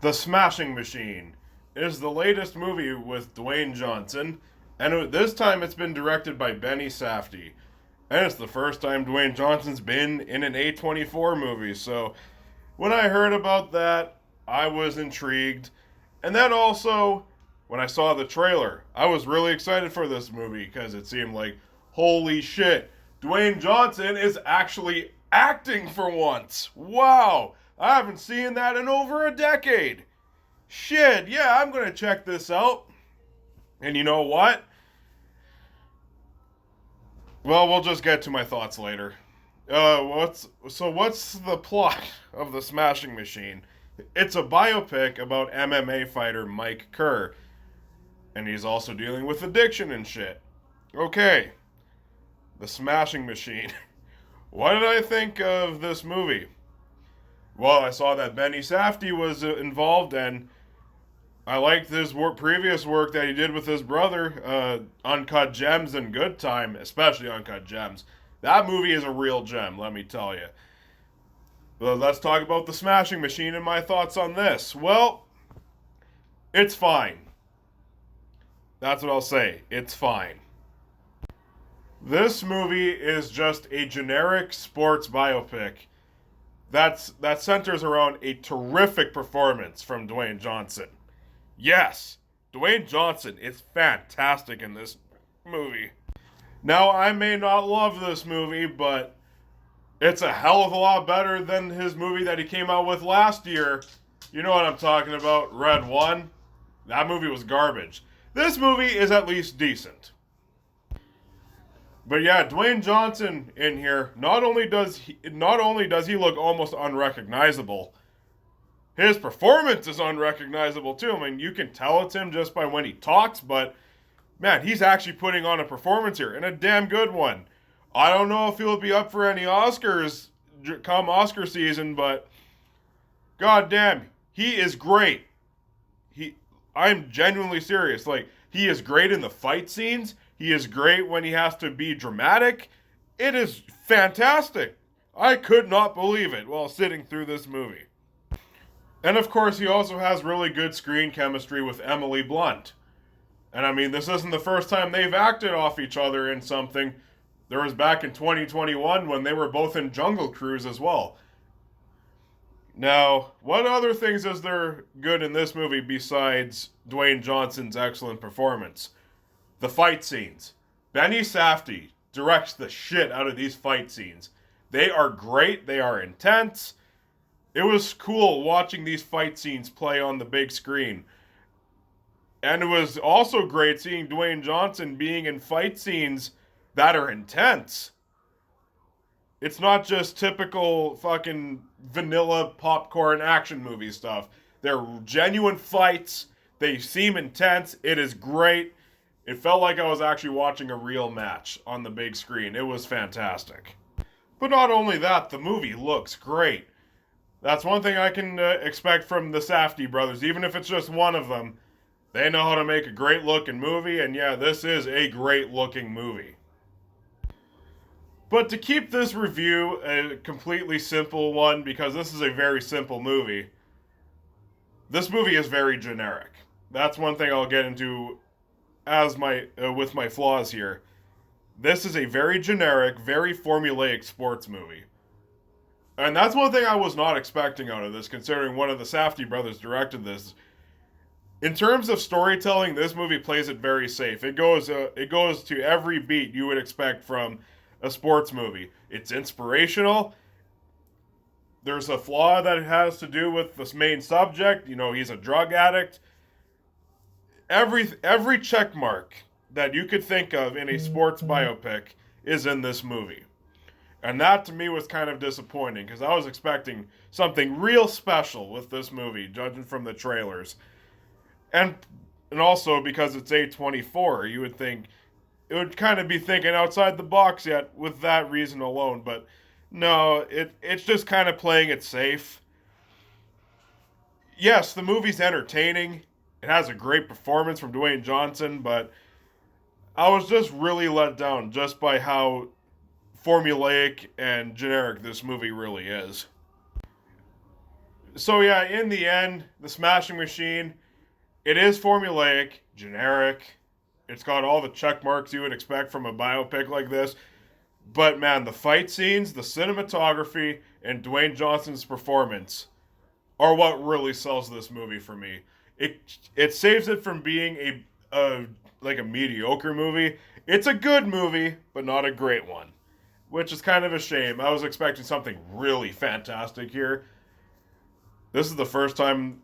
The Smashing Machine is the latest movie with Dwayne Johnson, and this time it's been directed by Benny Safdie. And it's the first time Dwayne Johnson's been in an A24 movie, so when I heard about that, I was intrigued. And then also, when I saw the trailer, I was really excited for this movie because it seemed like, holy shit, Dwayne Johnson is actually acting for once. Wow, I haven't seen that in over a decade. Shit, yeah, I'm gonna check this out. And you know what? Well, we'll just get to my thoughts later. What's the plot of The Smashing Machine? It's a biopic about MMA fighter Mike Kerr, and he's also dealing with addiction and shit. Okay, The Smashing Machine. What did I think of this movie? Well, I saw that Benny Safdie was involved, and I liked his previous work that he did with his brother, Uncut Gems and Good Time, especially Uncut Gems. That movie is a real gem, let me tell you. But let's talk about The Smashing Machine and my thoughts on this. Well, it's fine. That's what I'll say. It's fine. This movie is just a generic sports biopic that centers around a terrific performance from Dwayne Johnson. Yes, Dwayne Johnson is fantastic in this movie. Now, I may not love this movie, but it's a hell of a lot better than his movie that he came out with last year. You know what I'm talking about, Red One. That movie was garbage. This movie is at least decent. But yeah, Dwayne Johnson in here, not only does he look almost unrecognizable, his performance is unrecognizable too. I mean, you can tell it's him just by when he talks, but man, he's actually putting on a performance here, and a damn good one. I don't know if he'll be up for any Oscars come Oscar season, but goddamn, he is great. I'm genuinely serious. Like, he is great in the fight scenes. He is great when he has to be dramatic. It is fantastic. I could not believe it while sitting through this movie. And of course, he also has really good screen chemistry with Emily Blunt. And I mean, this isn't the first time they've acted off each other in something. There was back in 2021 when they were both in Jungle Cruise as well. Now, what other things is there good in this movie besides Dwayne Johnson's excellent performance? The fight scenes. Benny Safdie directs the shit out of these fight scenes. They are great, they are intense. It was cool watching these fight scenes play on the big screen. And it was also great seeing Dwayne Johnson being in fight scenes that are intense. It's not just typical fucking vanilla popcorn action movie stuff. They're genuine fights. They seem intense. It is great. It felt like I was actually watching a real match on the big screen. It was fantastic. But not only that, the movie looks great. That's one thing I can expect from the Safdie brothers, even if it's just one of them. They know how to make a great looking movie, and yeah, this is a great looking movie. But to keep this review a completely simple one, because this is a very simple movie, this movie is very generic. That's one thing I'll get into as with my flaws here. This is a very generic, very formulaic sports movie. And that's one thing I was not expecting out of this, considering one of the Safdie brothers directed this. In terms of storytelling, this movie plays it very safe. It goes to every beat you would expect from a sports movie. It's inspirational. There's a flaw that has to do with this main subject. You know, he's a drug addict. Every check mark that you could think of in a sports biopic is in this movie. And that to me was kind of disappointing because I was expecting something real special with this movie, judging from the trailers. And also because it's A24, you would think it would kind of be thinking outside the box yet with that reason alone, but no, it's just kind of playing it safe. Yes, the movie's entertaining. It has a great performance from Dwayne Johnson, but I was just really let down just by how formulaic and generic this movie really is. So yeah, in the end, the Smashing Machine, it is formulaic, generic. It's got all the check marks you would expect from a biopic like this. But man, the fight scenes, the cinematography, and Dwayne Johnson's performance are what really sells this movie for me. It saves it from being a like a mediocre movie. It's a good movie, but not a great one, which is kind of a shame. I was expecting something really fantastic here. This is the first time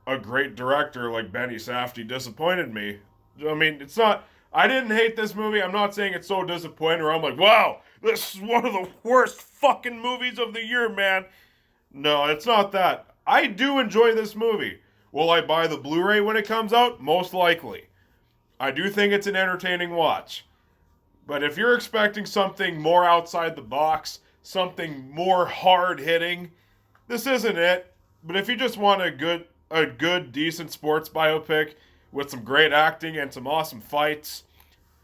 a great director like Benny Safdie disappointed me. I mean, it's not. I didn't hate this movie. I'm not saying it's so disappointing or I'm like, wow, this is one of the worst fucking movies of the year, man. No, it's not that. I do enjoy this movie. Will I buy the Blu ray when it comes out? Most likely. I do think it's an entertaining watch. But if you're expecting something more outside the box, something more hard hitting, this isn't it. But if you just want a good, decent sports biopic with some great acting and some awesome fights,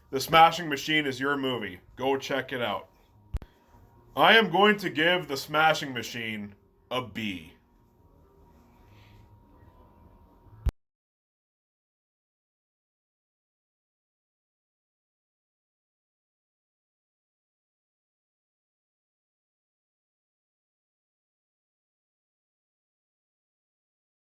The Smashing Machine is your movie. Go check it out. I am going to give The Smashing Machine a B.